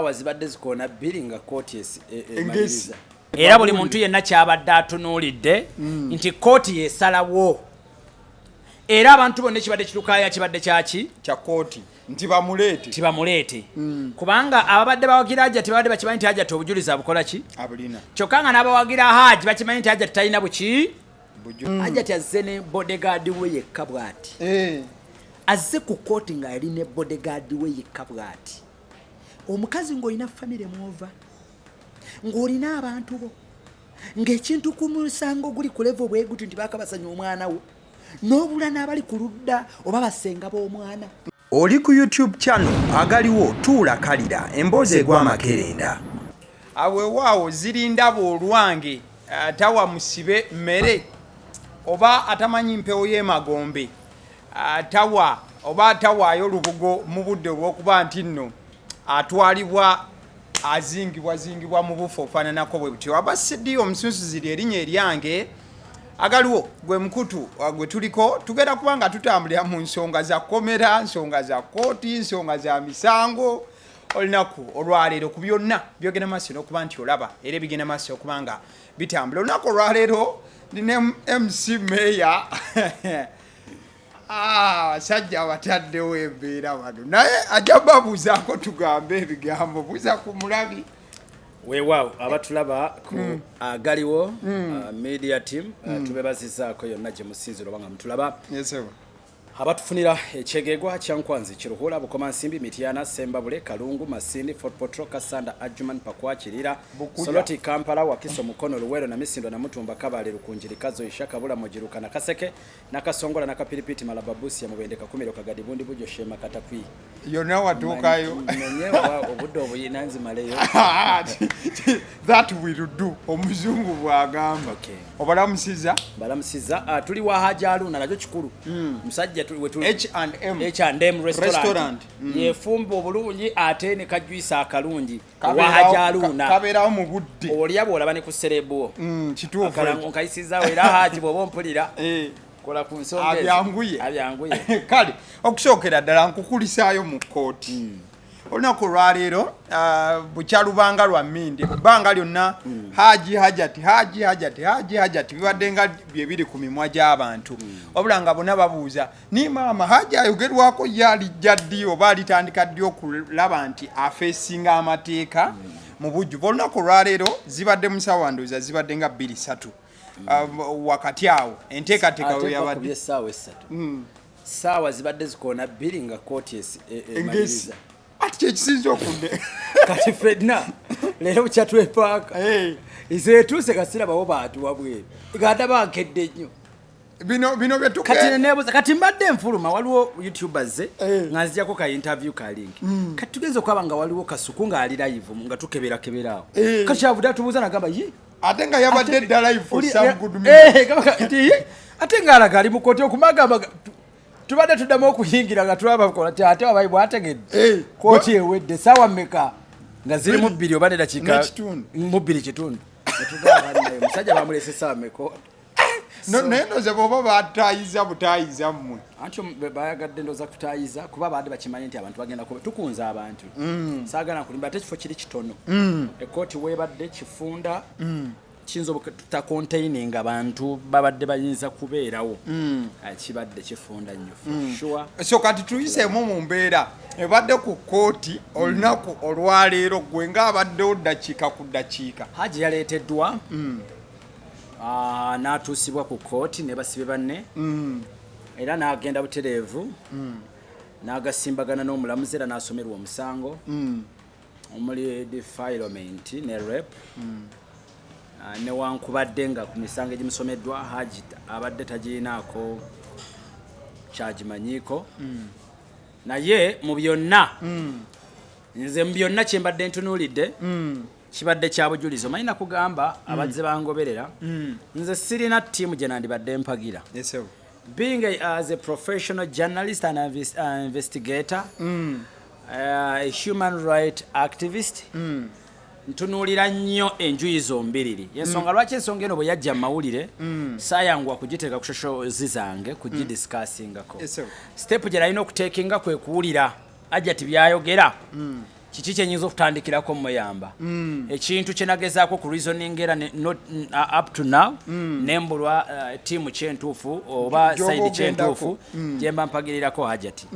Wazibadde zikoona bbiri nga kooti emaliriza. Era buli muntu yenna kyabadde atunuulidde nti kooti yesalawo. Era abantu bonna ekibadde kirukaaya kibadde kyaki? Kya kooti. Nti bamuleete. Kubanga ababadde bawagira Hajjati babadde bakimanyi nti Hajjati obujulizi abukola ki? Abulina. Kyokka nga n'abawagira Hajji bakimanyi nti Hajjati talina buki? Hajjati azze ne bodyguard we yekka bw'ati. Azze ku kooti nga yali ne bodyguard we yekka bw'ati. Omukazi ng'olina famire mwova. Ng'olina abantu bo. Ng'ekintu ku musango guli ku level bwe guti nti baakabasanya omwana wo. N'obula n'abali ku ludda oba basenga b'omwana. Oli ku YouTube channel Agaliwo tuula kalira emboozi egw'amakerenda. Aweewaawo zirinda bw'olwange atawa musibe mmere oba atamanyi mpewo y'emagombe atawaayo olubugo mu budde obw'okuba nti nno atwalibwa azingibwa mu bufu ofaananako bwe butyo. Abasidi omusunsuzi erinnya eryange Agaliwo gwe mukutu gwe tuliko tugenda kuba nga tutambulira mu nsonga za komera, nsonga za kooti, nsonga za misango olunaku olwaleero ku byonna byogenda maaso n'okuba nti olaba era bigenda maaso okuba nga bitambula. Olunaku olwaleero ndina MC Meya basajja abataddewo embeera bano naye ajja babuuzaako tugambe ebigambo buuza ku mulabi. Weewaawo abatulaba ku Agaliwo media team tubebazizaako yonna gye musinzira oba nga mutulaba. Abatufunira ekyegegwa kyankwanzi kiruhula Bukomansimbi Mityana Sembabule Kalungu Masindi Fort Potro Kasanda Adjuman Pakwakirira Soloti Kampala Wakiso Mukono Luwero na Misindo na Mutumba Kabale Lukunjiri Kazo Ishaka Bula Mojiruka na Kaseke na Kasongola na Kapiripiti Malababusi ya Mubende Kakumiro Kagadi Bundi Bujo Shema Katakwi yonna watuukayo mwenyewe obudde obuyinanzi maleyo. That will do omuzungu bwagamba. Obalamusiza tuli wa Hajji Aluna nakyo kikulu musajja H&M restaurant yefumba obulungi ate ne kajwisa akalungi wa Hajji Aluna kabeerawo mu budde olyabo olaba ne ku serebuo kituufu akalango nkayisizaawo era Hajji bw'oba ompulira kola ku nsonga abyanguye kale okusookera ddala nkukulisaayo mu kooti. Olunaku lwaleero bukyalubanga lwa mmindi ebbanga lyonna Hajjati bibadde nga bye biri ku mimwa gy'abantu wabula nga bonna babuuza ni maama Hajji ayogerwako yalijja ddi oba alitandika ddi okulaba nti afeesinga amateeka mu bujjuvu. Olunaku lwaleero zibadde musawandoza zibadde nga 2-3 wakati awo enteekateeka we yabadde saawa zibadde zikoona 2 nga kooti emaliriza. Ati kyekisinza okunde kati fedna leero bukyatwepaaka izeetuuse kasirabawo bantu wabweru igada bankedde nnyo bino byetuke kati mbadde nfuluma waliwo YouTubers nga nzijako ka interview ka link kati tugenze okwaba nga waliwo kasuku nga ali live nga tukeberakeberawo kati kyavuddala tubuuza nagamba ate nga yabadde dda live for some good ate nga alaga ali mu kooti okumagamba tubadde tuddamu okuyingira nga tulaba kola ate wabayi bwategedde kooti ewedde saawa mmeka nga ziri mu 2 oba ne dakiika mu 2 kitundu netugamba naye musajja bamulese saawa mmeka naye ndoze bw'oba bataayiza butaayiza mmwe anti bayagadde ndoza kutaayiza kuba baadde bakimanyi nti abantu bagenda kuba tukunza abantu saagala nkulimba ate ekifo kiri kitono ekooti weebadde kifunda kiyinza ta containing abantu babadde bayinza kubeerawo kibadde kifunda nnyo sure. So kati tuyiseemu mu mbeera ebadde ku kooti olunaku olwaleero gwe ng'abaddewo ddakiika ku ddakiika. Hajji yaleeteddwa n'atuusibwa ku kooti ne basibe banne era n'agenda butereevu n'agasimbagana n'omulamuzi era n'asomerwa omusango omuli defilement ne rep newankubadde nga ku misango egimusomeddwa Hajji abadde tagirinaako kyagimanyiiko naye mu byonna nze mu byonna kyembadde ntunuulidde kibadde kya bujulizi. Omanyi nakugamba abazze bangoberera nze sirina ttiimu gye nandibadde mpagira. Being as a professional journalist and investigator, a human rights activist, ntunuulira nnyo enjuyi zombiriri. Yensonga lwaki ensonga eno bwe yajja mawulire saayangwa kugiteeka ku social zange kugidiscussingako. Step gye nalina okuteekinga kwe kuwulira Hajjati byayogera kiki kyenyinza okutandikirako muyamba ekintu kyenagezaako ku reasoning era up to now nembulwa tiimu kyentuufu oba side kyentuufu gyemba mpagirirako Hajjati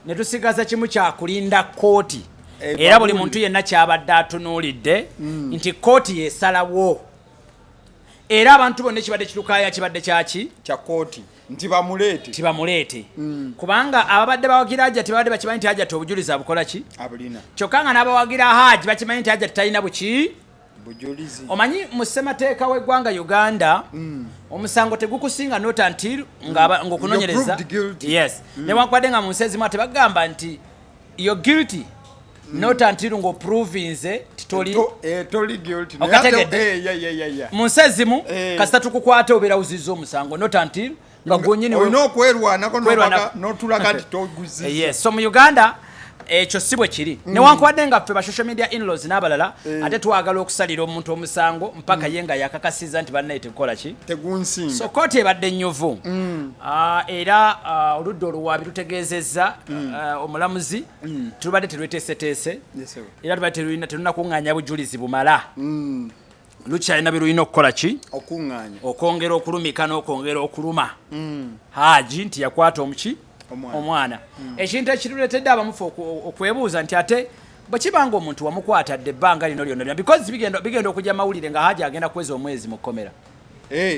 ne tusigaza kimu kyakulinda kooti era buli muntu yenna kyabadde atunuulidde nti kooti yesalawo era abantu bonna ekibadde kitukaya kibadde kyaki kya kooti tibamuleete kubanga ababadde bawagira Hajjati babadde bakimanyi nti Hajjati obujulizi abukola ki abulina kyokka nga n'abawagira Hajji bakimanyi nti Hajjati talina buki bujulizi omanyi mu ssemateeka w'eggwanga Uganda omusango tegukusinga not until ng'okunoonyereza yes newankubadde nga mu nsi ezimu ate bagamba nti you're guilty not until ng'oprovinze toli guilty okategedde mu nsi ezimu kasita tukukwata obeera wuzizza omusango not until nga gwonyini olina okwerwanako n'otulaga nti toguziza yes so mu Uganda ekyo si bwe kiri newankubadde nga ffe ba social media in-laws n'abalala ate twagala okusalira omuntu omusango mpaka ye nga yakakasiza nti bannaye tekola ki tegunsinga so kooti ebadde nnyuvu era oludda oluwaabi lutegeezezza omulamuzi tulubadde terweteeseteese era tubadde terunakuŋŋaanya bujulizi bumala lukyalina birulina okukola ki okwongera okulumika n'okwongera okuluma Hajji nti yakwata omuki omwana ekintu ekituletedde abamufu okwebuuza nti ate bwe kibanga omuntu wamukwatadde ebbanga lino lyonna because bigenda okujja mawulire nga Hajji agenda kweza omwezi mu kkomera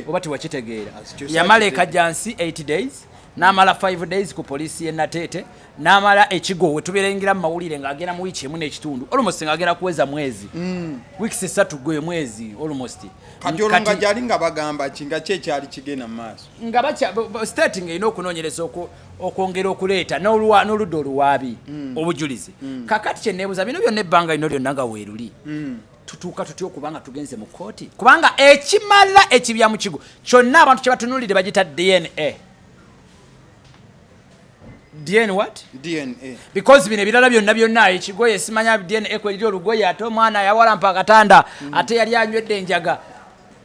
oba tiwakitegeera yamala ekajjansi 8 days n'amala 5 days ku poliisi y'e Nateete n'amala ekigo we tubeerengira mu mawulire ng'agenda mu wiiki emu n'ekitundu almost ng'agenda kuweza mwezi weeks 3 gwe mwezi almost kati olwo nga gyali nga bagamba ki nga kyekyali kigenda mu maaso nga state ng'erina okunoonyereza okwongera okuleeta n'oludda oluwaabi obujulizi kakati kyenneebuuza bino byonna ebbanga lino lyonna nga weeruli tutuuka tutya okubanga tugenze mu kooti kubanga ekimala ekibya mu kigo kyonna abantu kye batunuulire bagita DNA what? DNA. Because bine bilala byonna ekigoye simanya DNA kweliri olugoye ate omwana yawalampa akatanda ate yali anywedde enjaga.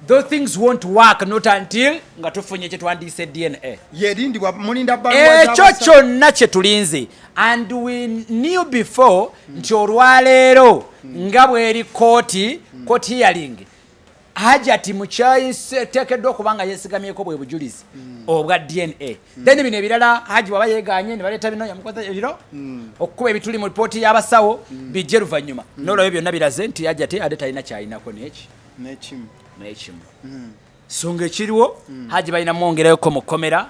Those things won't work not until nga tufunye kye twandise DNA. Yerindibwa mulinda balwa ekyo kyonna kye tulinze and we knew before nti olwaleero nga bweri kooti hearing Hajjati mukyayise tekeddwa okubanga yesigamyeko bwe bujulizi obwa DNA then bino ebirala Hajji baba yeeganye ne baleeta bino yamukoza ebiro okukuba ebituli mu ripooti y'abasawo bijje luvannyuma n'olwabyo byonna biraze nti Hajjati ate talina kyayinako n'ekimu songa ekiriwo Hajji balina mwongerayoko mu kkomera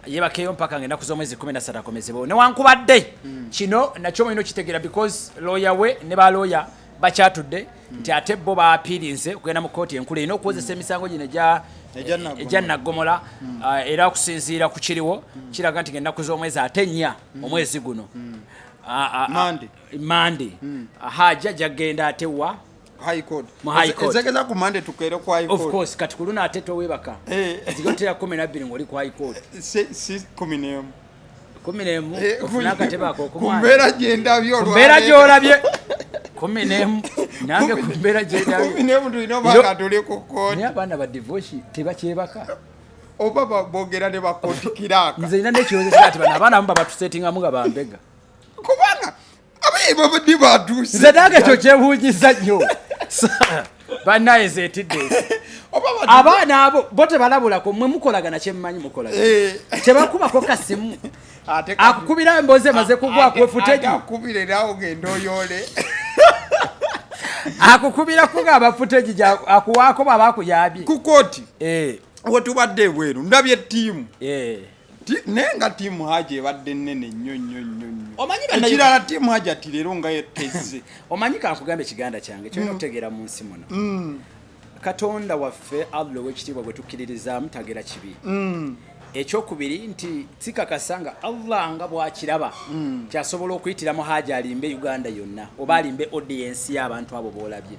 yebakeyo mpaka ng'ennaku z'omwezi 13 akomezebwawo newankubadde kino nakyo mulina okitegeera because lawyer we ne balawyer bakyatudde nti ate bo baapiirinze okugenda mu kooti enkulu erina okukozesa emisango gino egya naggomola era okusinziira ku kiriwo kiraga nti ng'ennaku z'omwezi ate 4 omwezi guno Monday Hajji jagenda ate wa High Court. Ezekeza ku Monday tukeere ku High Court. Of course kati kuluna ate towebaka. Zigotera 12 ngoli ku High Court. Si 10. 11 ofuna kateba ko kumwana. Kumbera jenda byo olwa. Kumbera jolabye. 11 nange kumbera jenda. 11 tulino baka tole ku court. Ni abana ba divorce tebakyebaka. Obaba bogera ne bakoti kiraka. Nze ina nekiyoze kati bana abana mba batusettinga muga bambega. Kubanga abe baba baduse. Nze nange kyo kyebuugiza nnyo. Banaye zetidde. Abaana abo bote balabula ko mwe mukolagana kyemmanyi mukolaga. Tebakubako kasimu. Akukubira emboze maze kugwa kwefuteji. Akukubirirawo gendo yole. Akukubira kuga abafuteji akuwako baba kuyabye. Ku kooti. Wotubadde bweru ndabye tiimu. Nenga tiimu Hajji ebadde nnene nnyo. Omanyi ekirala tiimu Hajji ati leero nga yeteze. Omanyi kankugambe ekiganda kyange kyonna okutegeera mu nsi muno. Katonda waffe Allah w'ekitiibwa gwe tukkiririzaamu tagera kibi. Ekyokubiri nti sikakasanga Allah nga bw'akiraba kyasobola okuyitiramu Hajji alimbe Uganda yonna oba alimbe audience y'abantu abo boolabye.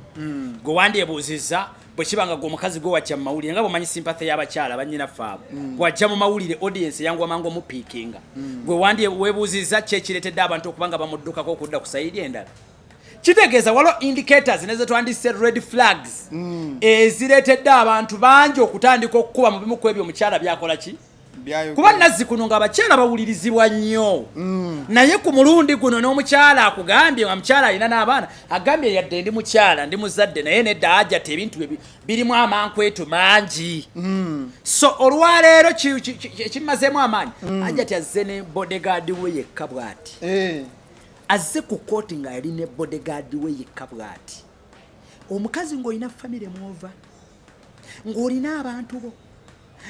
Gwe wandyebuuzizza bwe kibanga gwe omukazi gwe wajja mu mawulire nga bw'omanyi sympathy y'abakyala bannyina faabo wajja mu mawulire audience yangu amangu omupiikinga gwe wandyeweebuuzizza kyekireetedde abantu okubanga bamuddukako okudda ku sayidi endala. Kitegeeza waliwo indicators neze twandise red flags ezireetedde abantu bangi okutandika okukuba mu bimu ku ebyo omukyala byakola ki kuba Nazzikuno ng'abakyala bawulirizibwa nnyo naye ku mulundi guno n'omukyala akugambye nga mukyala alina n'abaana agambye yadde ndi mukyala ndi muzadde naye nedda Hajjati ebintu birimu amankwetu mangi so olwaleero kimazeemu amaanyi Hajjati azze ne bodyguard we yekka bw'ati azze ku kooti nga yali ne bodyguard we yekka bw'ati omukazi ng'olina famire mwova ng'olina abantu bo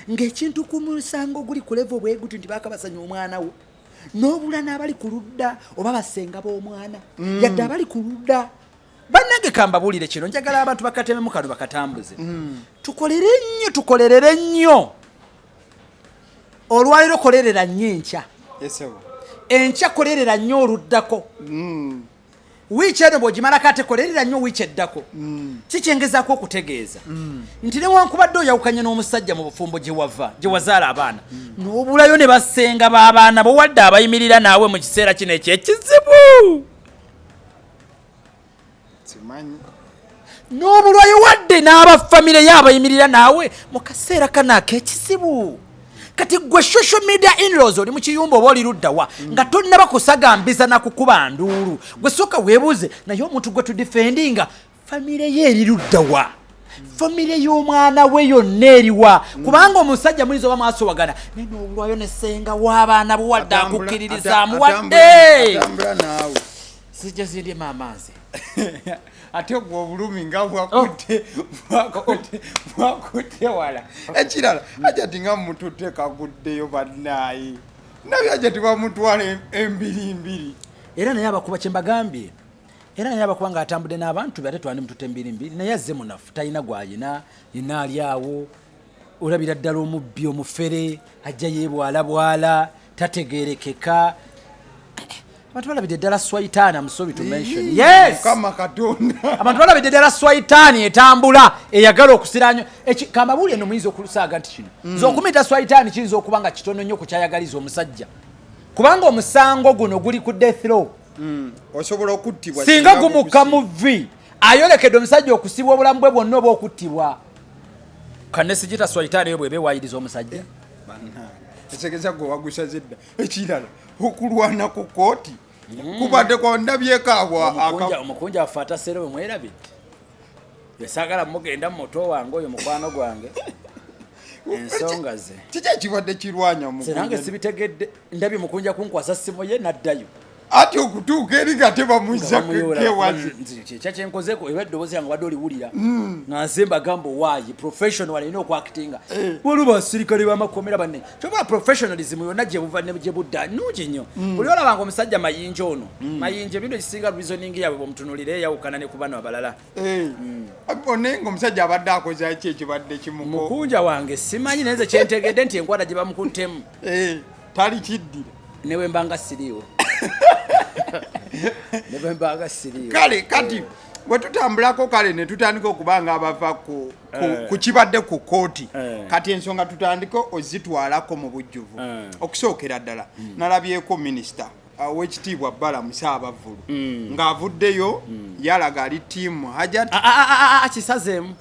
ng'ekintu ku musango guli ku level bwe guti nti bakabasanya omwana wo n'obula n'abali ku ludda oba basenga b'omwana yadde abali ku ludda bannange kambabulire kino njagala abantu bakatememu kano bakatambuze tukolerere nnyo olwaliro kolerera nnyo enkya kolerera nnyo oluddako wiiki eno bw'ogimalako ate kolerera nnyo wiiki eddako kikyengezaako okutegeeza nti newankubadde oyawukanye n'omusajja mu bufumbo gye wazaala abaana n'obulayo ne basenga b'abaana bo wadde abayimirira naawe mu kiseera kino ekyekizibu n'obulwayo wadde n'abafamire y'abayimirira naawe mu kaseera kano ak'ekizibu kati gwe social media in-laws oli mu kiyumba oba oli luddawa nga tonnaba kusagambiza na kukuba nduulu gwe sooka weebuuze naye omuntu gwe tudifendinga famire ye eri luddawa famire y'omwana we yonna eriwa kubanga omusajja muyinza oba mwasowagana naye n'obulwayo ne senga w'abaana bo wadde akukkiririzaamu wadde sijja zindye maamanzi ate gwe obulumi nga bwakutte wala ekirala Hajjati nga mututte kaguddeyo bannaayi nabyo Hajjati bamutwala embirimbiri era naye abakuba kye mbagambye era naye abakuba ng'atambudde n'abantu be ate twandi mututte embirimbiri naye azze munafu talina gw'ayina yina ali awo olabira ddala omubbi omufere ajja yeebwalabwala tategeerekeka abantu balabidde ddala swayitaani musobi to mention yes kama katonda abantu balabidde ddala swayitaani etambula eyagala okusiranya kamabuli eno muyinza okusaaga nti kino nze okumita swayitaani kiyinza okuba nga kitono nnyo ku kyayagaliza omusajja kubanga omusango guno guli ku death row osobola okuttibwa singa gumuka muvi ayolekedde omusajja okusibwa obulamu bwe bwonna oba okuttibwa kanesigita swayitaani eyo bweba ewayiriza omusajja etegeza gwe wagusaze dda ekirala okulwana ku kooti kubadde kwa ndabyekaabwa omukunja waffe atasere we mwerabidde besaagala mugenda mu moto wange oyo mukwano gwange ensonga ze kiki ekibadde kirwanya nange sibitegedde ndabye mukunja kunkwasa ssimu ye naddayo ati okutuuka eri nga tebamuzza kewazi kyakyenkozeko eba eddoboozi yange wadde oliwulira nga nze mbagamba owaayi professional alina okwakitinga waliwo basirikale b'amakomera banne kyobola professionalism yonna gye buva ne gye budda nnungi nnyo buli olabanga omusajja mayinja ono mayinja bino ekisinga reasoning yaabwe bwomutunulire eyawukana ne ku bano abalala naye ng'omusajja abadde akoza ki ekibadde kimuko mukunja wange simanyi naye nze kyentegedde nti enkwata gye bamukuttemu tali kiddire newe mbanga siriiwo newe mbanga siriiwo kale kati bwe tutambulako kale ne tutandika okubanga abava ku kibadde ku kooti kati ensonga tutandike ozitwalako mu bujjuvu okusookera ddala nalabyeko minisita w'ekitiibwa Bala Musaabavulu ng'avuddeyo yalaga ali ttiimu Hajjati kisazeemu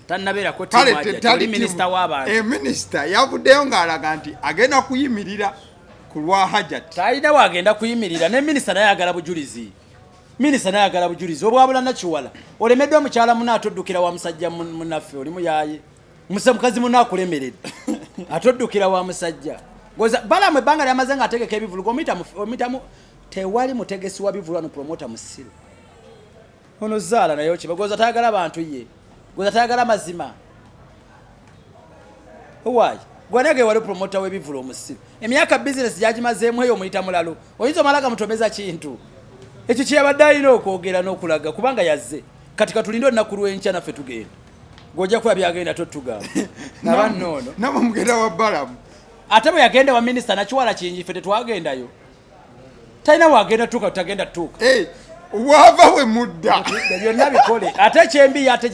tannabeerako ttiimu minisita w'abantu minisita yavuddeyo ng'alaga nti agenda kuyimirira ku lwa Hajjati talina wagenda kuyimirira ne minisita naye ayagala bujulizi obwabula nakiwala olemeddwe omukyala muna atoddukira wa musajja munaffe oli muyaye mukazi muna akulemeredde atoddukira wa musajja Bala mu ebbanga lyamaze nga ategeka ebivulugo omitamu tewali mutegesi wa bivulwa promota musiro ono zaala naye kibagoza tayagala abantu ye goza tayagala mazima owaayi gwanege wali promota w'ebivulu omusiro emyaka business gyagimazeemu eyo omuyita mulalo oyinza omalaga mutomeza kintu ekyo kyeyabadde alina okwogera n'okulaga kubanga yazze kati katulinde olunaku lw'enkya naffe tugenda ng'ojja kuba byagenda totugamba nabannoono nabo mugenda wa Balamu ate bwe yagenda wa minisita nakiwala kingi ffe tetwagendayo talina wagenda tuuka tutagenda tuuka wava we mudda byonna bikole ate ekyembi ate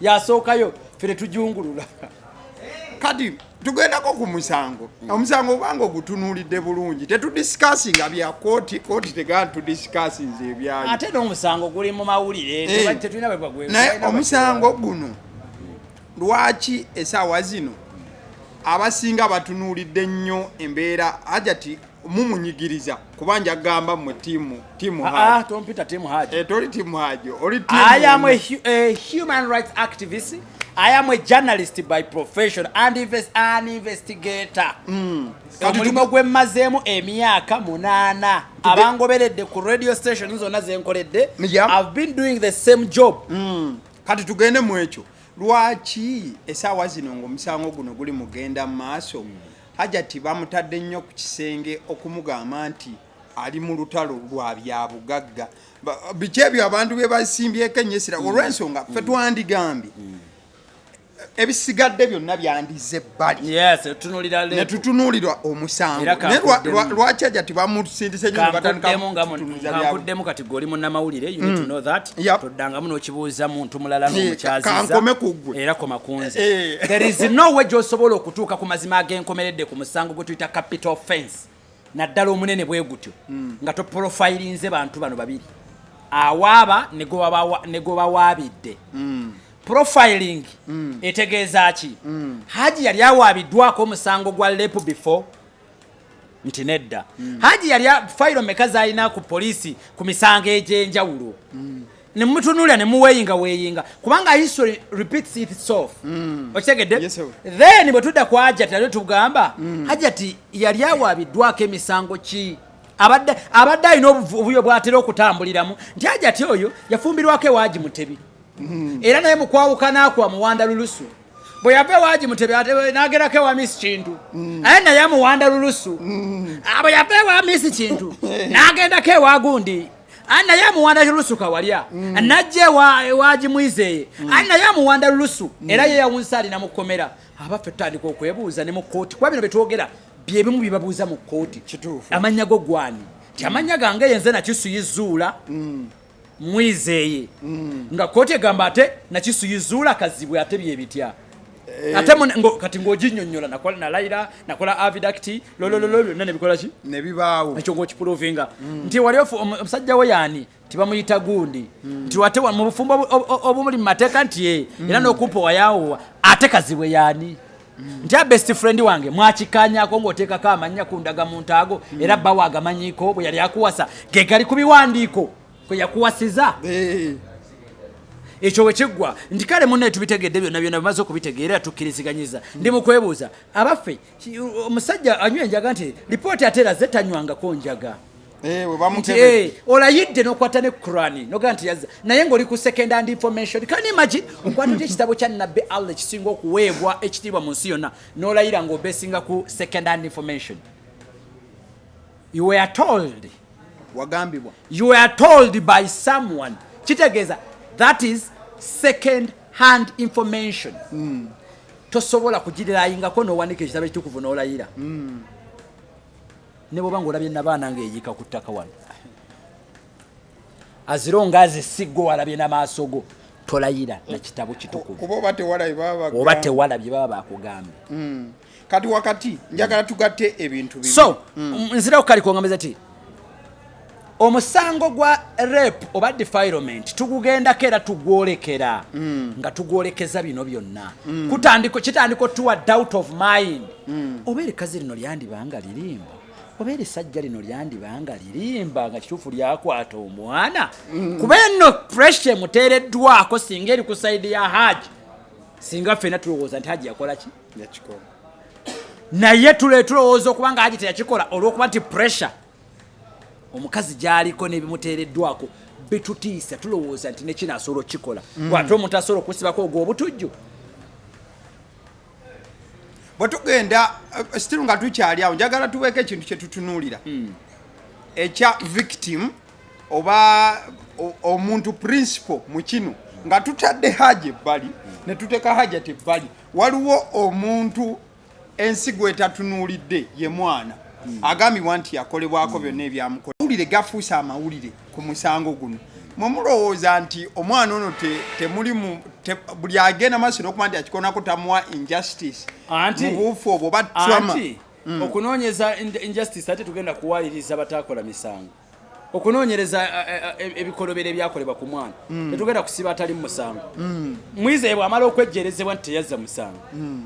yasookayo ffe tetujungulula kati tugendako ku musango omusango obanga ogutunuulidde bulungi tetudisikasinga bya kooti tegala tudisikasinze ebyayo ate n'omusango guli mu mawulire tetulina bwe naye omusango guno lwaki essaawa zino abasinga batunuulidde nnyo embeera Hajjati mumunyigiriza kubanja gamba mu timu Hajji. Don't Peter team Hajji. Toli timu Hajji. Oli timu. I am a human rights activist. I am a journalist by profession and an investigator. Omulimu gwe mmazeemu emyaka 8 abangoberedde ku radio station zonna ze nkoledde. I've been doing the same job. Kati tugende mu ekyo. Lwaki esaawa zino ng'omusango guno guli mugenda mu maaso Hajjati bamutadde nnyo ku kisenge okumugamba nti ali mu lutalo lwa byabugagga biki ebyo abantu be basimbyeko ennyesira olw'ensonga ffe twandigambye ebisigadde byonna byandize bbali ne tutunuulirwa omusango lwaki Hajjati bamusindise nnyo kankuddemu kati gwe oli munnamawulire you need to know that toddangamu n'okibuuza muntu mulala n'omukyaziza kankome ku ggwe era koma kunze there is no way gy'osobola okutuuka ku mazima ag'enkomeredde ku musango gwe tuyita capital offense naddala omunene bwe gutyo nga toprofilinze bantu bano babiri awaaba ne gwe bawaabidde profiling etegeeza ki Hajji yali awaabiddwako omusango gwa rape before nti nedda Hajji yali fayiro meka zalina ku poliisi ku misango egy'enjawulo ne mutunuulira ne muweeyinga kubanga history repeats itself okitegedde then bwe tudda ku Hajjati alio tugamba Hajjati yali awaabiddwako emisango ki abadde alina obuvuyo bw'atera okutambuliramu nti Hajjati oyo yafumbirwako ewaagi Mutebi era naye mukwawukana kwa Muwanda Lulusu bwe yava ewaagi Mutebi n'agerako ewa Miss Kintu aye naye Muwanda Lulusu bwe yava ewa Miss Kintu n'agendako ewa gundi aye naye Muwanda Lulusu kawalya n'ajja ewaagi Mwizeye aye naye Muwanda Lulusu era ye yawunsa alina mukomera abaffe tutandika okwebuuza ne mu kooti kuba bino betwogera byebimu bibabuuza mu kooti amannya go gwani ti amanya gange yenze nakisuyizuula Mwizeye nga kooti egamba ate nakisuyizuula kazibwe ate byebitya ate kati ng'oginnyonnyola nalayira nakola avidacti lolololo ne bikola ki ne bibaawo ekyo ng'okiprovinga nti wali omusajja we yaani tibamuyita gundi nti wate mu bufumbo obumuli mu mateeka nti era n'okumpa wayaawowa ate kazibwe yaani nti best friend wange mwakikanyako ng'oteekako amannya ku ndagamuntu ago era bba waagamanyiko bwe yali akuwasa ge gali ku biwandiiko kwe yakuwasiza ekyo wekiggwa nti kale munne tubitegedde byonna bimaze okubitegeera tukkiriziganyiza ndi mu kwebuuza abaffe omusajja anywa enjaga nti lipooti ateera ze tanywangako njaga olayidde n'okwata ne Kurani nogaa nti yazza naye ng'oli ku second hand information can you imagine okwata oti ekitabo kya Nabbi Allah kisinga okuweebwa ekitiibwa mu nsi yonna n'olayira ng'obeesinga ku second hand information you were told wagambibwa you were told by someone kitegeeza that is second hand information tosobola kugirirayingako n'owanika ekitabo ekitukuvu n'olayira ne bw'oba ng'olabye nabaana ng'eyika ku ttaka wano azironga azisiggo walabye n'amaaso go tolayira na kitabo kitukuvu oba tewalabye baba bakugambye kati wakati njagala tugatte ebintu bibiri so nzirawo kali kwongambeza ti omusango gwa rape oba defilement tugugendako era tugwolekera nga tugwolekeza bino byonna kitandiko tuwa doubt of mind oba erikazi lino lyandibanga lirimba oba erisajja lino lyandibanga lirimba nga kituufu lyakwata omwana kuba eno pressure muteereddwako singa eri ku saidi ya Hajji singa ffena tulowooza nti Hajji yakola ki naye tulowooza okubanga Hajji teyakikola olw'okuba nti pressure omukazi gyaliko n'ebimuteereddwako bitutiisa tulowooza nti nekino asobola okukikola ate omuntu asobola okusibako ogwo obutujju bwe tugenda still nga tukyali awo njagala tuweeko ekintu kye tutunuulira ekya victim oba omuntu principal mu kino nga tutadde Hajji ebbali ne tuteeka Hajjati ebbali waliwo omuntu ensi gwetatunuulidde ye mwana agambibwa nti yakolebwako byonna ebyamukola mawulire gafuusa amawulire ku musango guno mwemulowooza nti omwana ono temuli buli agenda maaso n'okuba nti akikonako tamuwa injustice mu buufu obwo oba trauma okunoonyeza injustice ate tugenda kuwaliriza batakola misango okunoonyereza ebikolobero ebyakolebwa ku mwana tetugenda kusiba atali mu musango Mwizeye bw'amala okwejjerezebwa nti teyazza musango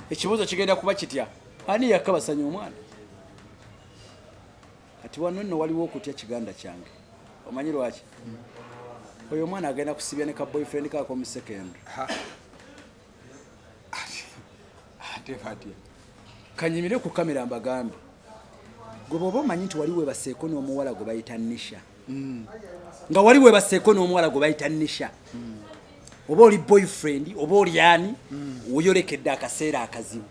ekibuuzo kigenda kuba kitya ani yakabasanya omwana kati wano nno waliwo okutya kiganda kyange omanyi lwaki oyo omwana agenda kusibya ne ka boyfriend kako mu second kanyimire ku kamera mbagambe gwe bwoba omanyi nti wali webaseeko n'omuwala gwe bayita Nisha nga wali webaseeko n'omuwala gwe bayita Nisha oba oli boyfriend oba oli ani oyolekedde akaseera akazibu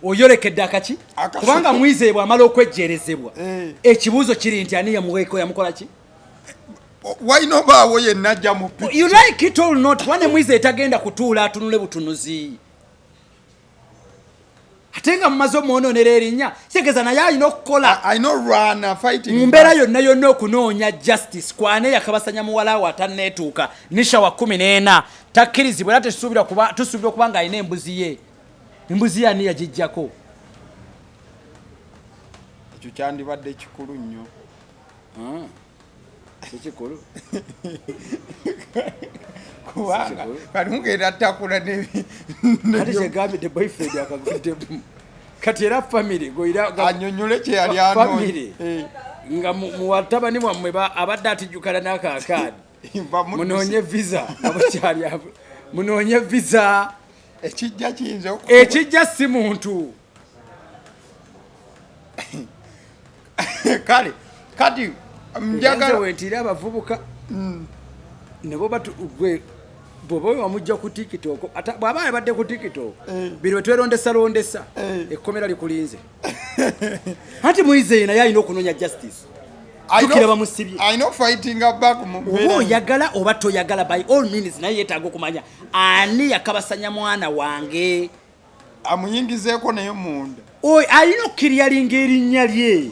oyolekedde akaki kubanga mwize bw'amala okwejjerezebwa ekibuuzo kiri nti ani yamuweeko yamukola ki wayino baawo yenna ajja mu you like it or not wane mwize etagenda kutuula atunule butunuzi ate nga mumaze omwononera erinnya kitegeeza naye alina okukola mu mbeera yonna okunoonya justice kwane yakabasanya muwala we atanneetuuka Nisha wa 14 takkirizibwa era tusuubira okuba nga alina embuzi ye ani yagijjako ekyo kyandibadde kikulu nnyo ekikulu kubanga kati mugenda takula ate kyegambidde boyfriend akaguddemu kati era family anyonyole kyeyali anonye nga muwatabani mwammwe abadde atijjukana n'akaakaadi munoonye visa munoonye visa ekijja si muntu kale kati njagala wentira abavubuka nebo bwoba wamujja ku TikTok bw'aba abadde ku TikTok bino twerondesa ekkomera likulinze anti muize naye alina okunoonya justice tukira bamusibye oba oyagala oba toyagala by all means naye yeetaaga okumanya ani yakabasanya mwana wange amuyingizeeko naye munda alina okukiryalinga erinnya lye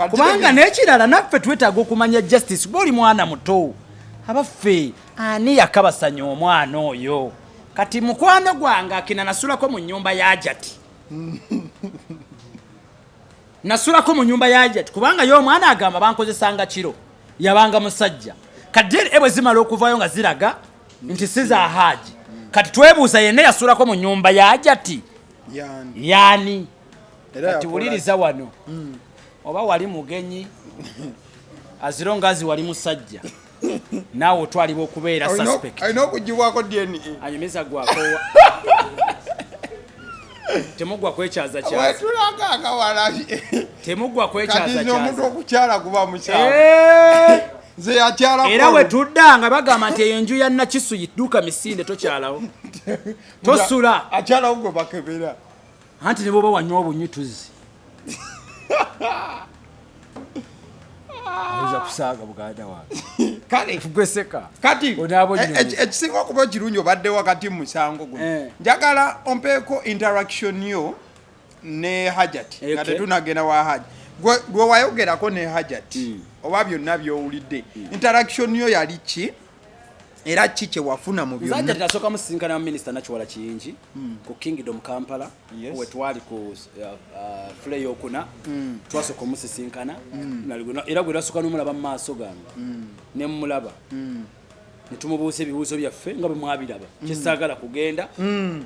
kubanga n'ekirala naffe twetaaga okumanya justice bw'oli mwana muto abaffe ani yakabasanya omwana oyo kati mukwano gwange akina nasulako mu nnyumba ya Hajjati nasulako mu nnyumba ya Hajjati kubanga yo omwana agamba bankozesanga kiro yabanga musajja kati ebwe zimala okuvayo nga ziraga nti si za Hajji kati twebuuza yenna yasulako mu nnyumba ya Hajjati yani kati wuliriza wano oba wali mugenyi azirongazi wali musajja naawe otwalibwa okubeera suspect alina okugibwako DNA anyumiza gwako temugwa kwekyaza wetulanga akawalabi temugwa kwekyaza kati omuntu okukyala kuba mukyala nze yakyala era wetuddanga bagamba nti eyo enju ya Nakisu yidduka misinde tokyalawo tosula akyalawo gwe bakebera anti ne bwoba wanywa obunyituzi awuza kusaaga buganda wange kale tugweseka kati ekisinga okuba ekirungi obadde wakati mu musango guno njagala ompeeko interaction yo ne Hajjati nga tetunagenda wa Hajji gwe wayogerako ne Hajjati oba byonna byowulidde interaction yo yali ki era ki kye wafuna mu byonna Hajjati nasooka musinkana na Minisita Nakiwala Kiyingi ku Kingdom Kampala we twali ku fule yokuna twasooka omusisinkana era gwe nasooka n'omulaba mu maaso gange ne mmulaba ne tumubuusa ebibuuzo byaffe nga bwe mwabiraba kyesaagala kugenda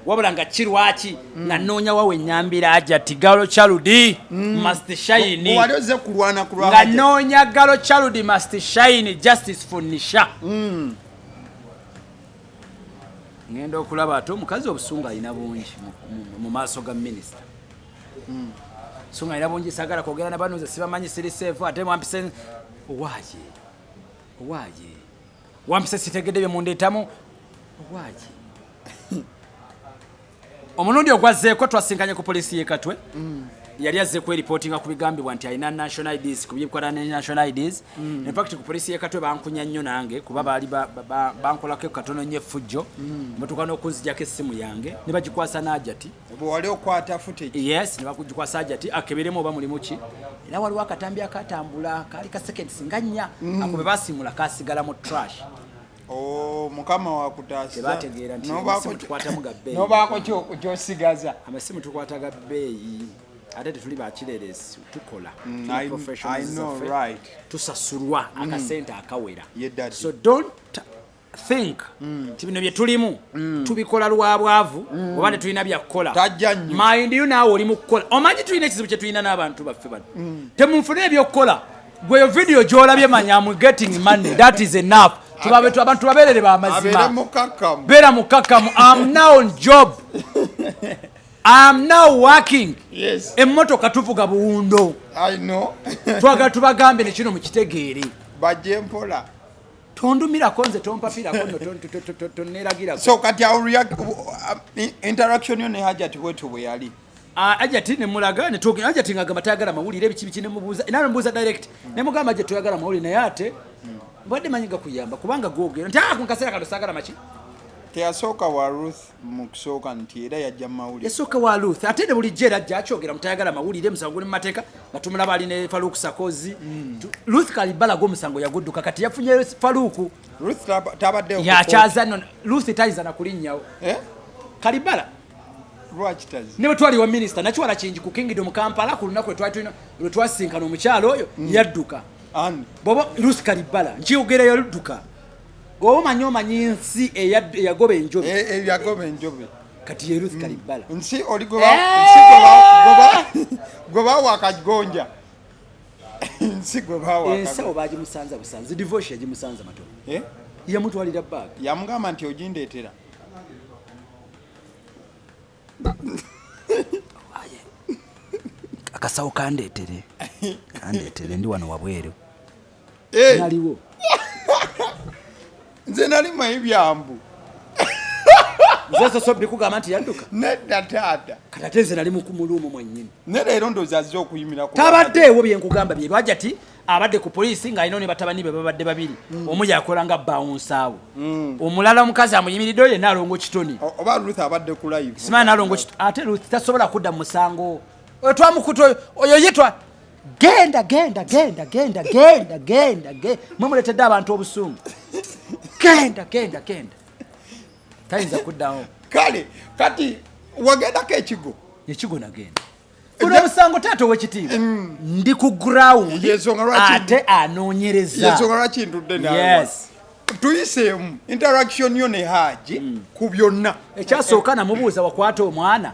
wabula nga kirwaki nga nnoonya wawe ennyambira Hajjati Galo Chaludi must shine wali ozze kulwana nga nnoonya Galo Chaludi must shine justice for Nisha ngenda okulaba ate omukazi obusungu alina bungi mu maaso ga minisita sunga alina bungi saagala kwogera nabanuze sibamanyi siri seefu ate wampise owaaye wampise sitegedde bye mundeetamu owaaye omulundi ogwazzeeko twasinkanye ku polisi y'e Katwe yali azze kweripootinga ku bigambibwa nti alina national IDs ku byebikwata ne national IDs in fact ku polisi y'e Katwe bankunya nnyo nange kuba baali bankolako katono nnyo effujjo motuka n'okunzijjako essimu yange ne bagikwasa n'Hajjati wali okwata footage yes ne bagikwasa Hajjati akeberemu oba mulimu ki era waliwo akatambi akatambula kaali ka seconds nga 4 ako be basiimula kaasigala mu trash mukama wakutaasa tebategeera nti amasimu tukwatamu ga bbeeyi nobaako kyosigaza amasimu tukwata ga bbeeyi ate tetuli bakireresi tukola tusasulwa akasente akawera so don't think tibino bye tulimu tubikola lwabwavu oba tetulina byakukola mind you naawe oli mu kukola omanyi tulina ekizibu kye tulina n'abantu baffe bano temunfunira ebyokukola gweyo video gy'olabye manya am getting money that is enough abantu babeerere b'amazima beera mukakamu I'm now on job I'm now working emmotoka tuvuga buwundo twagala tubagambe ne kino mukitegeere bajje mpola tondumirako nze tompapirako tonneragirako so kati interaction yo ne Hajjati wetu bwe yali Hajjati ne mulaga ne togera Hajjati ngagamba tayagala mawulire ebikibi ne mubuuza nawe mbuuza direct ne mugamba Hajjati toyagala mawulire naye ate mbadde manyiga kuyamba kubanga googera nti kunkaseera kano saagala maki teyasooka wa Ruth mu kusooka nti era yajja mawulire yasooka wa Ruth ate ne bulijjo era ajja akyogera mutayagala mawulire musango ne mu mateeka nga tumulaba ali ne Faluku Sakozi Ruth Kalibala gw'omusango yagudduka kati yafunye Faluku Ruth tabaddeyo yakyaza nno Ruth tayiza na kulinnyawo Kalibala lwaki tazi ne bwe twali wa minisita nakiwala kingi ku Kingdom Kampala ku lunaku lwe twasinkana omukyalo oyo yadduka bobo Ruth Kalibala nkiyogera yadduka gomanyi omanyi nsi eyagoba enjobe kati ye Ruth Kalibala nsi oli goba wakagonja nsi goba ensawo bagimusanza busanzi divorce yagimusanza mato yamutwalira bag yamugamba nti ogindeetera akasawo kandeetere ndi wano wabweru naliwo nze nali mayi byambu nze so bikugamba nti yadduka nedda taata kati nze nali mukumurumu mwennyini ne leero ndowooza azze okuyimirako tabaddeewo byenkugamba bye Hajjati abadde ku poliisi ng'alina ne batabani be babadde babiri omu yakola nga bawunsaawo omulala omukazi amuyimiriddeyo yenna alongo kitoni oba Ruth abadde ku live simanyi nalongo kitoni ate Ruth tasobola kudda mu musango oyo twamukuta oyo yitwa genda mwe muletedde abantu obusungu genda tayinza kuddawo kale kati wagendako ekigo nagenda kuno omusango taata ow'ekitiibwa ndi ku ground ate anoonyereza yensonga lwaki ntudde nawe tuyiseemu interaction yo ne Hajji ku byonna ekyasooka namubuuza wakwata omwana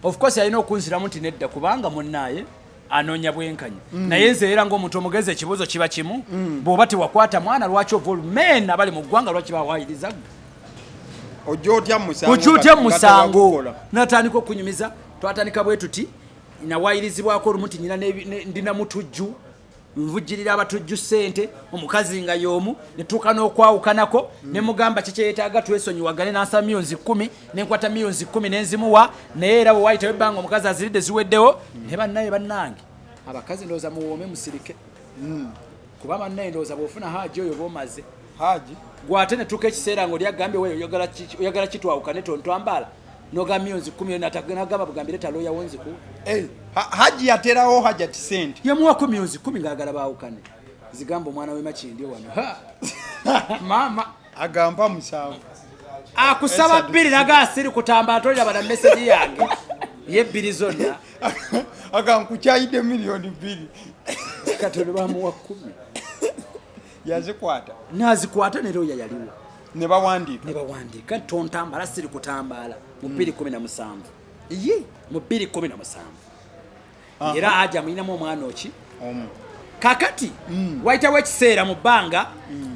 of course alina okunziramu nti nedda kubanga munnaaye anoonya bwenkanya naye nze era ng'omuntu omugezi ekibuuzo kiba kimu bw'oba tewakwata mwana lwaki ova olumena abali mu ggwanga lwaki bawayiriza ojja musango natandika okunyumiza twatandika bwe tuti nawayirizibwako olumu nti ndina mutujju nvujjirira abatujju ssente omukazi nga y'omu netuuka n'okwawukanako ne mugamba kikyeyetaaga twesonyiwagane n'asa miliyoni 10 nenkwata miliyoni 10 nenzimuwa naye era bwe wayitawo ebbanga omukazi aziridde ziweddewo ne bannaye bannange abakazi ndowooza muwoome musirike kuba bannaye ndowooza bw'ofuna Hajji oyo b'omaze Hajji gwate netuuka ekiseera ng'oli agambye weyo oyagala kitwawukane tontwambala noga miliyoni 10 natagamba bugambire talooya wonziku Hajji yaterawo Hajjati sente yamuwako miliyoni 10 ng'agala baawukane zigamba omwana w'emakindi wano mama agamba musanvu akusaba bbiri nagasiri kutamba atolera bana meseji yange yebbiri zonna agankukyayidde miliyoni 2 katono bamuwa 10 yazikwata nazikwata ne roya yaliwo ne bawandiika tontambala siri kutambaala mu 2017 mu 2017 era aja mulinamu omwana oki kakati wayitawo ekiseera mu bbanga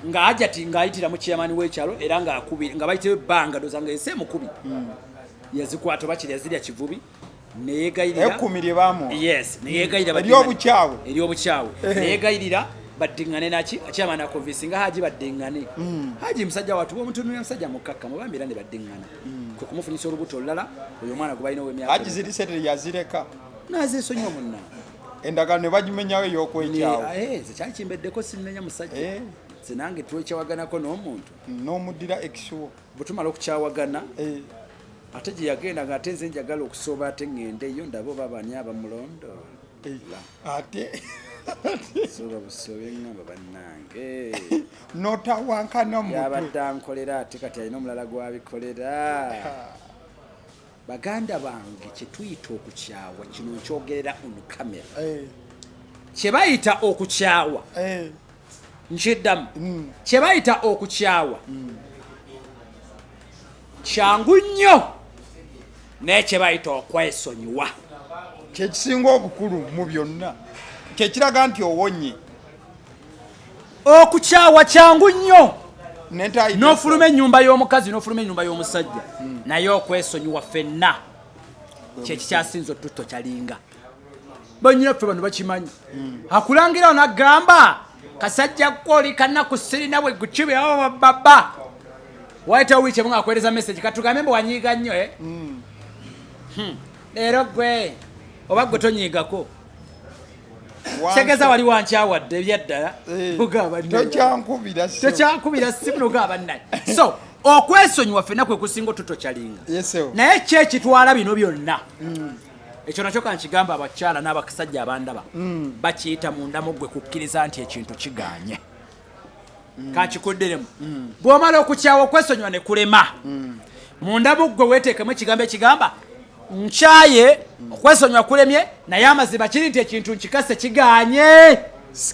nga Hajjati ng'ayitira mu chairman w'ekyalo era nga bayitawo ebbanga doza nga ese mukubi yazikwata bakiri yazirya kivubi neyegayirira neyegayirira eri obukyawe neyegayirira badingane naki chairman akonvinsinga Hajji badingane Hajji musajja watu omuntu n'oyo musajja mukkakkamu bambira ne badingana kwe kumufunyisa olubuto olulala oyo omwana gwe balina ow'emyaka Hajji ziri sente yazireka nazisonyiwa munna endagano ne bagimenyawo ey'okwekyawo zekyali kimbeddeko sinnenya musajja zinange twekyawaganako n'omuntu n'omuddira ekisuwo bwetumala okukyawagana ate gye yagenda ng'ate nze njagala okusooba ate ŋŋendeyo ndaba oba bani abamulondoola ate soba busobe ŋŋamba bannange notawankana mutu yabadde ankolera ate kati alina omulala gwabikolera baganda bange kye tuyita okukyawa kino nkyogerera on kamera kye bayita okukyawa nkiddamu kye bayita okukyawa kyangu nnyo n'ekye bayita okwesonyiwa kyekisinga obukulu mu byonna kyekiraga nti owonye okukyawa kyangu nnyo n'ofuluma ennyumba y'omukazi n'ofuluma ennyumba y'omusajja naye okwesonyiwa ffenna kyekikyasinza otutto kyalinga banyina ffe bano bakimanyi akulangirawo n'agamba kasajja kwoli kanaku sirina bwe gukibeawo baba waitawo wiiki emu akwereza message katugambe mbe wanyiiga nnyo leero gwe oba gwe tonyiigako segeza wali wankyawadde ebyaddala tokyankubira simu nogaba naye so okwesonyiwa ffenna kwe kusinga otuto kyalinga naye kyekitwala bino byonna ekyo nakyo kankigamba abakyala n'abasajja abandaba bakiyita mundamu gwe kukkiriza nti ekintu kiganye kankikuddiremu bw'omala okukyawa okwesonyiwa ne kulema mundamu gwe weeteekemu ekigambo ekigamba nkyaye okwesonyiwa kulemye naye amaziba kiri nti ekintu nkikase kiganye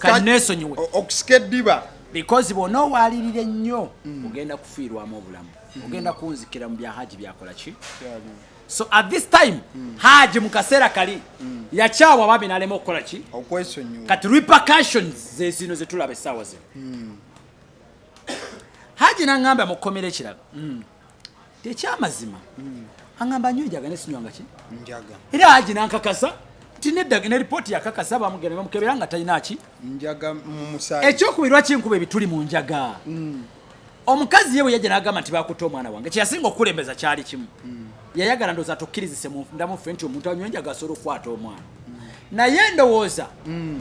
kanesonyiwe okusika eddiba because bw'ona owalirira ennyo ogenda kufiirwamu obulamu ogenda kunzikira mu bya Hajji byakola ki so at this time Hajji mu kaseera kali yakyawa babi n'alema okukola ki okwesonyiwa kati repercussions zezino zetulaba essaawa zino Hajji n'aŋŋamba mu kkomera ekiraga tekyamazima aŋŋamba nnyo enjaga nesinywanga ki njaga era Hajji n'ankakasa nti nedda ne ripooti yakakasa bamugenda bamukebera nga talina ki njaga mu musaayi ekyokubirwa kinkuba ebituli mu njaga omukazi ye bwe yajja n'agamba nti bakuta omwana wange kyeyasinga okukulembeza kyali kimu yayagala ndowooza atukkirizise mu ndamu ffe nti omuntu anywa enjaga asobola okukwata omwana naye ndowooza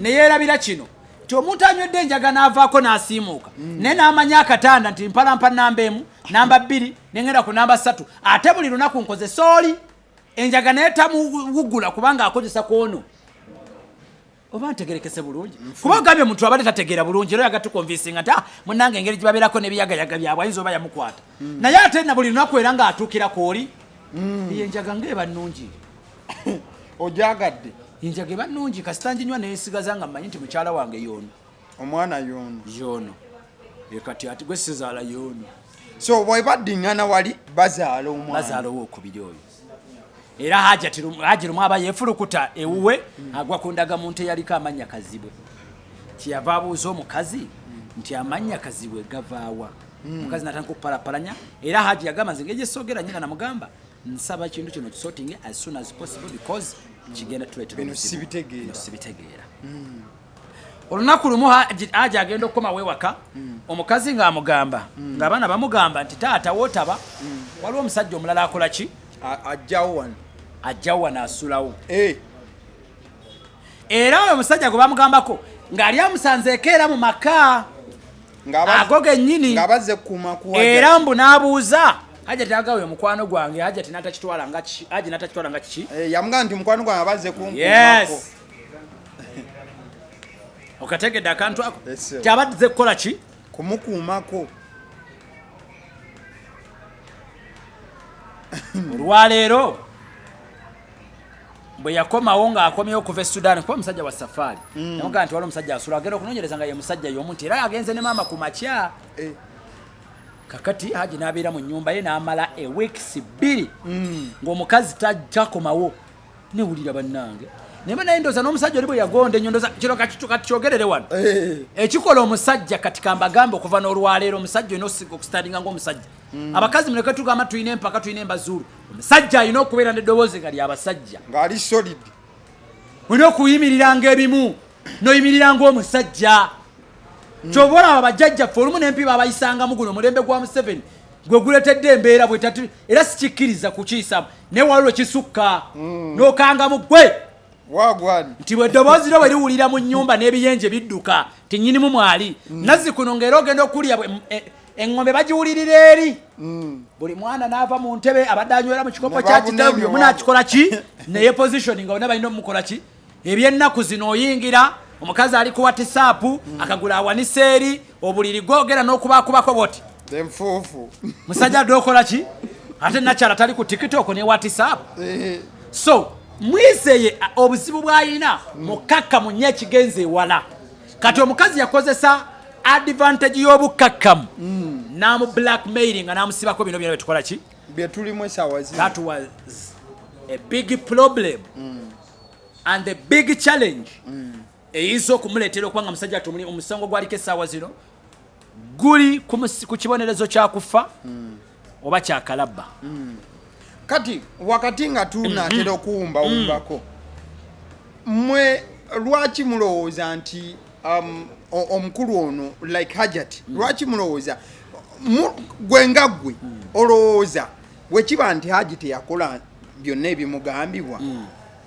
ne yeerabira kino nti omuntu anywedde enjaga n'avaako n'asiimuuka naye n'amanya akatanda nti mpalampa namba emu namba bbiri nengenda ku namba ssatu ate buli lunaku nkoze sooli enjaga naye tamuwugula kubanga akozesa kwono oba ntegerekese bulungi kuba ogambye omuntu abadde tategeera bulungi era yagatukonvinsinga nti munnange engeri gibabeerako n'ebiyagayaga byabwe ayinza oba yamukwata naye ate na buli lunaku era ng'atuukira kwoli enjaga ng'eba nnungi ojagadde enjaga eba nnungi kasita njinywa neesigaza nga mmanyi nti mukyala wange yoono omwana yoono kati ati gwe sizaala yoono so bwebaddiŋŋana wali bazaala owookubiri oyo era Hajji lumu aba yeefulukuta ewuwe agwa ku ndagamuntu eyaliko amannya kazibwe kyeyava abuuza omukazi nti amannya kazibwe gavaawa omukazi natandika okupalapalanya era Hajji yagamba nze ngeri gyesoogera nyina namugamba nsaba ekintu kino kisotinge as soon as possible because kigenda tuleetera bino sibitegeera olunaku lumu Hajji agenda okukoma wewaka omukazi ng'amugamba ng'abaana bamugamba nti taata wootaba waliwo omusajja omulala akola ki ajjawo wano asulawo era oyo omusajja gwe bamugambako ng'ali amusanzeeko era mu maka ago gennyini era mbu n'abuuza Hajjati agawe omukwano gwange Hajjati n'atakitwala nga kiki yamugamba nti mukwano gwange abazze kunkuumako okategedde akantu ako kyabadde kukola ki kumukuumako olwaleero bwe yakomawo ng'akomyewo okuva e Sudan kuba omusajja wa safaari namugamba nti wali omusajja asula agenda okunoonyereza nga ye musajja y'omu nti era agenze ne maama ku makya kakati Hajji n'abeera mu nnyumba ye n'amala weeks 2 ng'omukazi takomawo newulira bannange naye naye ndooza n'omusajja oli bwe yagonda ennyo ndooza kino kati kyogerere wano ekikola omusajja kati kambagambe okuva n'olwaleero omusajja olina okusitandinga ng'omusajja abakazi muleke tugamba tulina empaka tulina embazulu omusajja alina okubeera n'eddoboozi nga ly'abasajja ng'ali solid olina okuyimiriranga ebimu n'oyimiriranga omusajja kyova olaba bajjajjaffe olumu n'empiba abayisangamu guno omulembe gwa Museveni gwe guleetedde embeera bwetatu era sikikkiriza kukiyisamu naye waliwo kisukka n'okangamu gwe nti bwe ddoboozi lyo bwe liwulira mu nnyumba n'ebiyenje bidduka tinnyinimu mwali nazzi kuno ng'era ogenda okulya eŋŋombe bagiwulirira eri buli mwana n'ava mu ntebe abadde anywera mu kikopo kya kitawe buli omu n'akikola ki naye position nga bonna balina omukola ki eby'ennaku zino oyingira omukazi ali ku WhatsApp akagula awanise eri obuliri gwogera n'okubaakubako boti enfuufu musajja adde okola ki ate nakyala tali ku TikTok ne WhatsApp so mwiseye obuzibu bw'alina mukakkamu nnyo ekigenza ewala kati omukazi yakozesa advantage y'obukakkamu n'amu blackmailing nga n'amusibako bino byona byetukola ki That was a big problem and a big challenge. Eizo kumuletera okwanga musajja tumuli omusango gwaliko essaawa zino guli ku kibonerezo kya kufa oba kyakalabba. Kati wakati nga tunaatera okuwumbawumbako mmwe lwaki mulowooza nti omukulu ono like Hajjati lwaki mulowooza gwe nga ggwe olowooza bwekiba nti Hajji teyakola byonna ebimugambibwa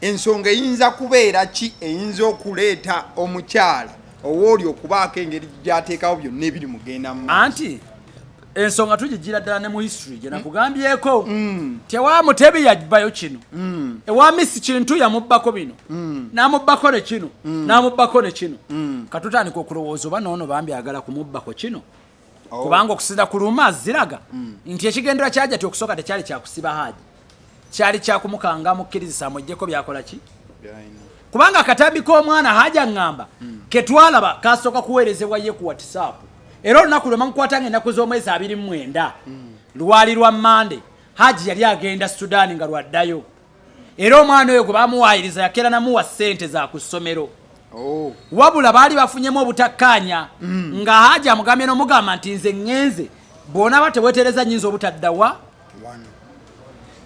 ensonga eyinza kubeera ki eyinza okuleeta omukyala owooli okubaako engeri gyateekawo byonna ebiri mugenda mu anti ensonga tugigira ddala ne mu history gye nakugambyeko tewa Mutebi yajbayo kino ewa Miss Kintu yamubbako bino n'amubbako ne kino n'amubbako ne kino katutandika okulowooza oba noono bambi agala kumubbako kino kubanga okusinza ku luuma ziraga nti ekigendera kya Hajjati okusooka tekyali kyakusiba Hajji kyali kyakumukanga mukkirizisa amuggyeko byakola ki kubanga akatambi k'omwana Hajji aŋŋamba ketwalaba kasooka kuweerezebwa ye ku WhatsApp era olunaku lwe mamukwatanga ennaku z'omwezi 29 lwali lwa Mande Hajji yali agenda Sudan nga lwaddayo era omwana oyo gwe bamuwaayiriza yakeera namuwa ssente za ku ssomero wabula baali bafunyemu obutakkaanya nga Hajji amugambye n'omugamba nti nze ŋŋenze bona batewetereza nnyinza obutaddawa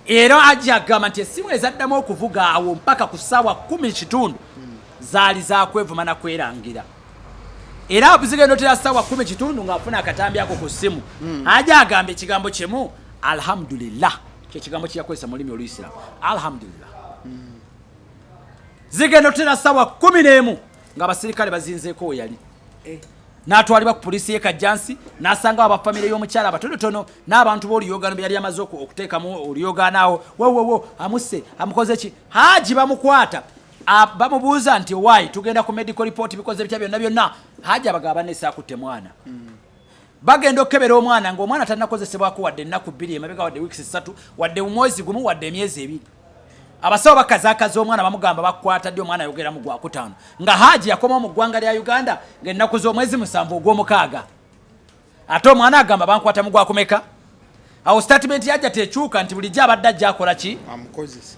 era Hajji agamba nti essimu ezaddamu okuvuga awo mpaka ku ssaawa 10 zaali zakwevuma na kwerangira era bizigendo tera ssaawa 10 ng'afuna akatambi ako ku ssimu Hajji agamba ekigambo kimu alhamdulillah kyekigambo kyeyakozesa mu lulimi oluyisiraamu alhamdulillah zigendo tera ssaawa 11 ng'abasirikale bazinzeeko we yali n'atwalibwa ku poliisi y'e Kajjansi n'asanga abafamire y'omukyala abatonotono n'abantu b'oluyoogaano bye yali amaze okuteekamu oluyoogaano awo wowowo amuse amukoze ki Hajji bamukwata bamubuuza nti why tugenda ku medical report bikoze bitya byonna Hajji abagaba nesi akutte mwana bagenda okukebera omwana ng'omwana tannakozesebwako wadde ennaku 2 emabega wadde weeks 3 wadde omwezi gumu wadde emyezi 2 abasawo bakazaakaza omwana bamugamba bakwata ddi omwana ayogera mu gwakutaano nga Hajji yakoma mu ggwanga lya Uganda ng'ennaku z'omwezi 7 ogw'omukaaga ate omwana agamba bankwata mu gwakumeka awo statement yajja tekyuka nti bulijjo abadde ajja akola ki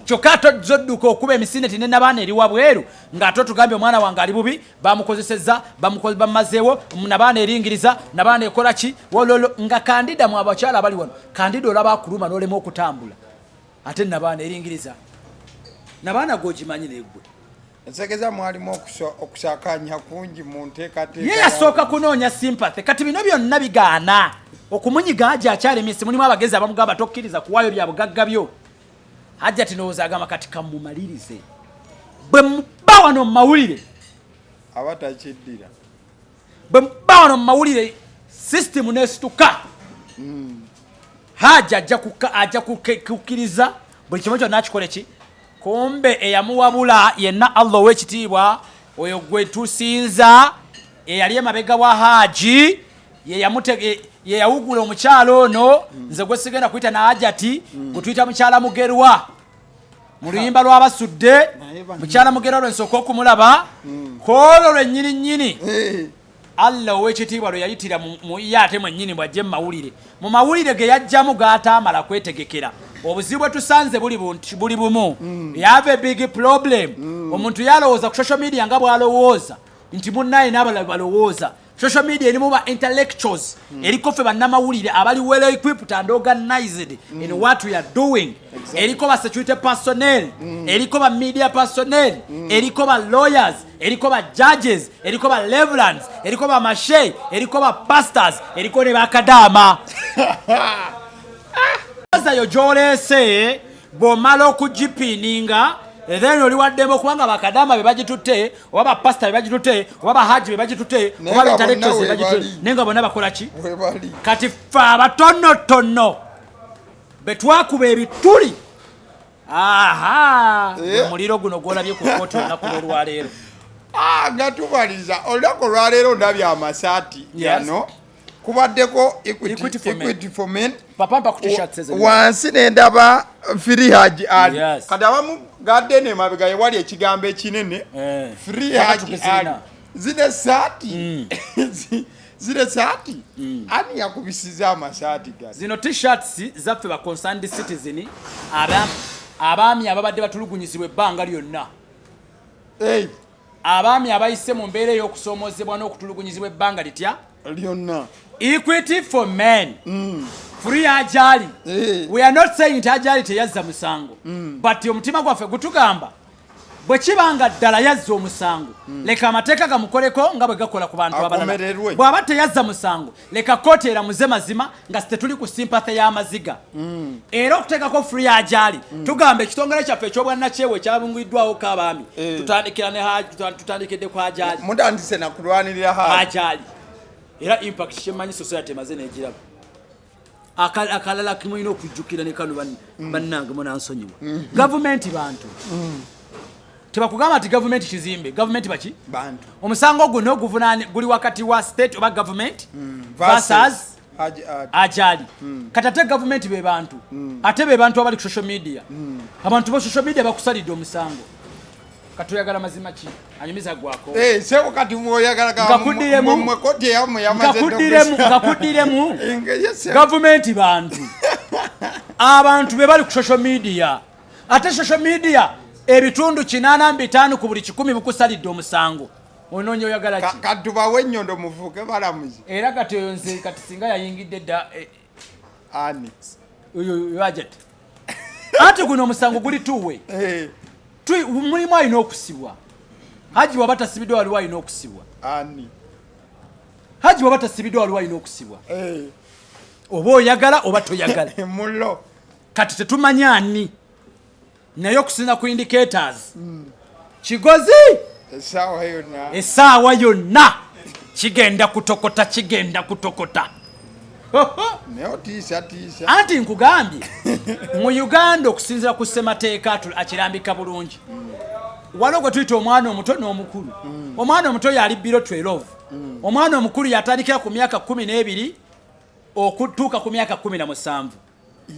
kyokka ate zodduka okuba emisinde ne nabaana eri wabweru ng'ate otugambye omwana wange ali bubi bamukozesezza bamumazeewo nabaana eringiriza nabaana ekola ki wololo nga kandida mu abakyala abali wano kandida olaba akuluma n'olema okutambula ate nabaana eringiriza nabaana g'ogimanyire gwe ensegeza mwalimu okusakanya kungi mu nteekateeka ye yasooka kunoonya sympathy kati bino byonna bigaana okumunyiga Hajji akyalemise mulimu abagezi abamugamba tokkiriza kuwaayo bya bugagga byo Hajjati ndowooza agamba kati kamumalirize bwe mubba wano mu mawulire abatakiddira bwe mubba wano mu mawulire sisitemu nesituka Hajji ajja kukkiriza buli kimu kyonna akikole ki kumbe eyamuwabula yenna Allah ow'ekitiibwa oyo gwe tusinza eyali emabega wa Hajji ye yawugula omukyalo ono nze gwe sigenda kuyita na Hajjati gutuyita mukyala mugerwa mu luyimba lw'abasudde mukyala mugerwa lwe nsooka okumulaba koolo lwennyini Allah ow'ekitiibwa lwe yayitira mu ye ate mwennyini bw'ajje mu mawulire ge yajjamu g'ataamala kwetegekera obuzibu bwe tusanze buli bumu yava a big problem omuntu yalowooza ku social media nga bw'alowooza nti munnaye n'abalala balowooza social media erimu ba intellectuals eriko ffe bannamawulire abali well equipped and organized in what we are doing eriko ba security personnel eriko ba media personnel eriko ba lawyers eriko ba judges eriko ba reverends eriko ba mashe eriko ba pastors eriko ne bakadama yo jolese bomala okujipininga then oli waddemo kubanga bakadama be bagitutte oba ba pastor be bagitutte oba ba Hajji be bagitutte oba intellectuals be bagitutte nenga bonna bakola ki kati fa abatonotono betwakuba ebituli muliro guno gwolabye ku kooti olunaku lw'olwaleero nga tubaliza olunaku olwaleero ndabye amasaati yano kubaddeko equity for men papampa ku t-shirts ezo wansi nendaba free Hajji ali kati abamu gadde emabega yewali ekigambo ekinene free Hajji ali zine saati zile saati ani yakubisiza amasaati gazi zino t-shirts zaffe ba concerned citizen abaami ababadde batulugunyizibwa ebbanga lyonna abaami abayise mu mbeera ey'okusoomozebwa n'okutulugunyizibwa ebbanga litya lyonna equity for men free Ajali we are not saying nti Ajali teyazza musango but omutima gwaffe gutugamba bwe kibanga ddala yazza omusango leka amateeka gamukoleko nga bwe gakola ku bantu abalala bw'aba teyazza musango leka kooti eramuze mazima nga tetuli ku sympathy y'amaziga era okuteekako free Ajali tugamba ekitongole kyaffe eky'obwannakyewa ekyabungiddwawo k'abaami tutandikidde ku Ajali mutandise nakulwanirira Ajali era impact kyemmanyi society emaze n'egiraba akalala kimulina okujjukira ne kano bannange munansonyiwa gavumenti bantu tebakugamba nti gavumenti kizimbe gavumenti baki bantu omusango guno guli wakati wa state oba government versus Ajali kati ate gavumenti be bantu ate be bantu abali ku social media abantu ba social media bakusalidde omusango katoyagala mazima ki anyumiza gwako sebo kati mwoyagala mwe kooti yamu yamaze ngakuddiremu gavumenti bantu abantu be bali ku social media ate social media ebitundu 85 ku buli 10 bukusalidde omusango ononye oyagala ki kati bawe ennyondo muvuke balamuzi era kati oyo nze kati singa yayingidde dda ani oyo Hajjati ate guno omusango guli tuwe mulimu alina okusibwa Hajji waba tasibiddwa waliwo alina okusibwa ani Hajji waba tasibiddwa waliwo alina okusibwa oba oyagala oba toyagala mulo kati tetumanya ani naye okusinza ku indicators kigozi essaawa yonna kigenda kutokota anti nkugambye mu Uganda okusinzira ku ssemateeka akirambika bulungi waliwo gwe tuyita omwana omuto n'omukulu omwana omuto yali biro 12 omwana omukulu yatandikira ku myaka 12 okutuuka ku myaka 17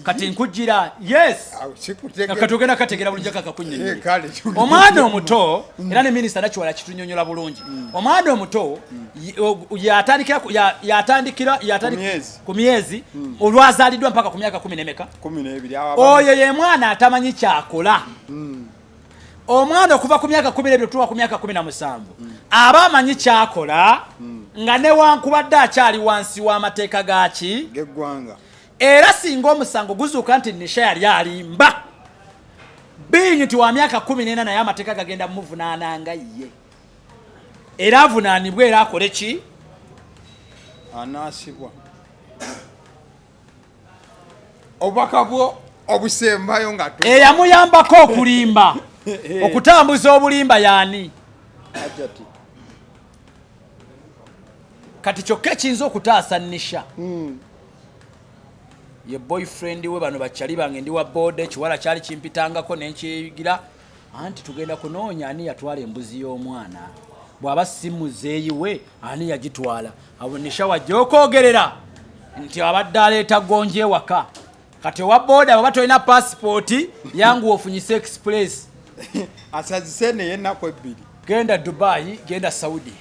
kati nkujira yes akatugenda kategera bulungi akakunyenya omwana omuto era ne minister nakiwala kitunyonyola bulungi omwana omuto yatandikira ku myezi olwazaliddwa mpaka ku myaka 12 oyo ye mwana atamanyi kyakola omwana okuva ku myaka 12 okutuuka ku myaka 17 aba amanyi kyakola nga newankubadde akyali wansi w'amateeka gaki geggwanga era singa omusango guzuuka nti Nisha yali alimba bingi nti wa myaka 14 naye amateeka gagenda muvunaananga ye era avunaanibwa era akole ki anaasibwa obubaka bwo obusembayo nga eyamuyambako okulimba okutambuza obulimba yaani Hajjati kati kyokka ekiyinza okutaasa Nisha ye boyfriend we bano bachali bange ndi wa board ekiwala kyali kimpitangako nenkiyigira anti tugenda kunoonya ani yatwala embuzi y'omwana bw'aba simuzeeyi we ani yagitwala abo Nisha wajja okwogerera nti abadde aleeta gonje waka kati wa board abo batolina passport yangu ofunyise express asazise ne yenako ebbiri genda Dubai genda Saudi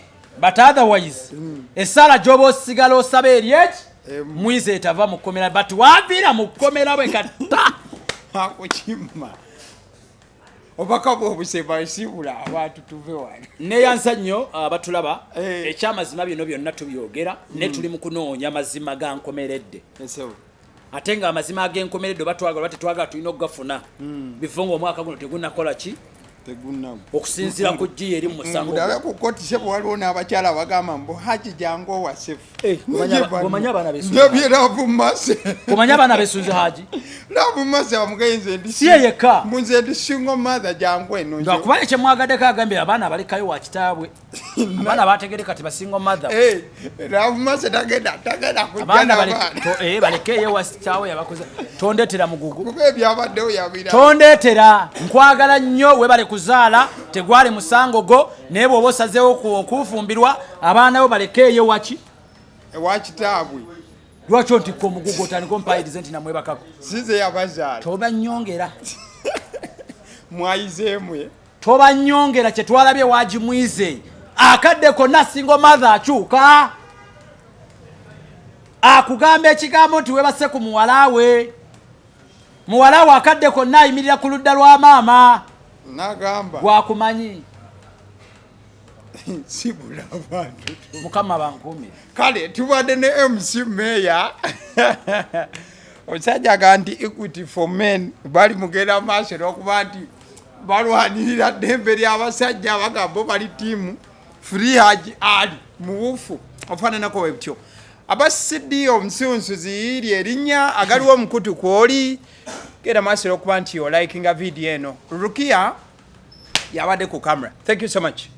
but otherwise esala jobo osigala osaba eryeki mwize etava mukomera but wabira mukomera bwe kata akukimma obaka bwo buseba isibula abantu tuve wali ne yansa nnyo abatulaba ekyamazima bino byonna tubyogera ne tuli mu kunoonya mazima ga nkomeredde atenga amazima ag'enkomeredde batwagala tetwagala tulina okugafuna bifunga omwaka guno tegunnakola ki okusinzira ku G eri mu musango ndabe ku kooti sebo waliwo n'abakyala bagamba mbu Hajji jango wasefu kumanya bana besunze nabira bumase kumanya bana besunze Hajji nabumase bamugenze ndi siye yeka munze ndi single mother jango eno ndo kubale kye mwagadde kagambye abana balikayo wa kitabwe abana bategereka ti single mother nabumase tagenda kujja abana balekeye wa kitawe yabakoze tondetera mugugu kubebya abaddewo yabira tondetera nkwagala nnyo we bale kuzaala tegwale musango go naye bw'oba osazeewo okufumbirwa abaana bo balekeye waki ewakitabwe lwaki ontikko omugugu otandika ompayirize nti namwebakako size yabazaala toba nnyongera mwayizeemwe toba nnyongera kye twalabye wagimwize akadde konna single mother akyuka akugamba ekigambo nti webase ku muwalawe akadde konna ayimirira ku ludda lwa maama nagamba gwakumanyi sibula abantu mukama bankuumire kale tubadde ne MC Meya omusajja ga nti equity for men bali mugenda maaso n'okuba nti balwanirira ddembe ly'abasajja abagamba bali tiimu free Hajji ali mubufu ofaananako bwe butyo abasidi omusunsuzi lyerinnya agaliwo omukutu kwoli genda maaso n'okuba nti olikinga video eno Rukia yabadde ku camera. Thank you so much.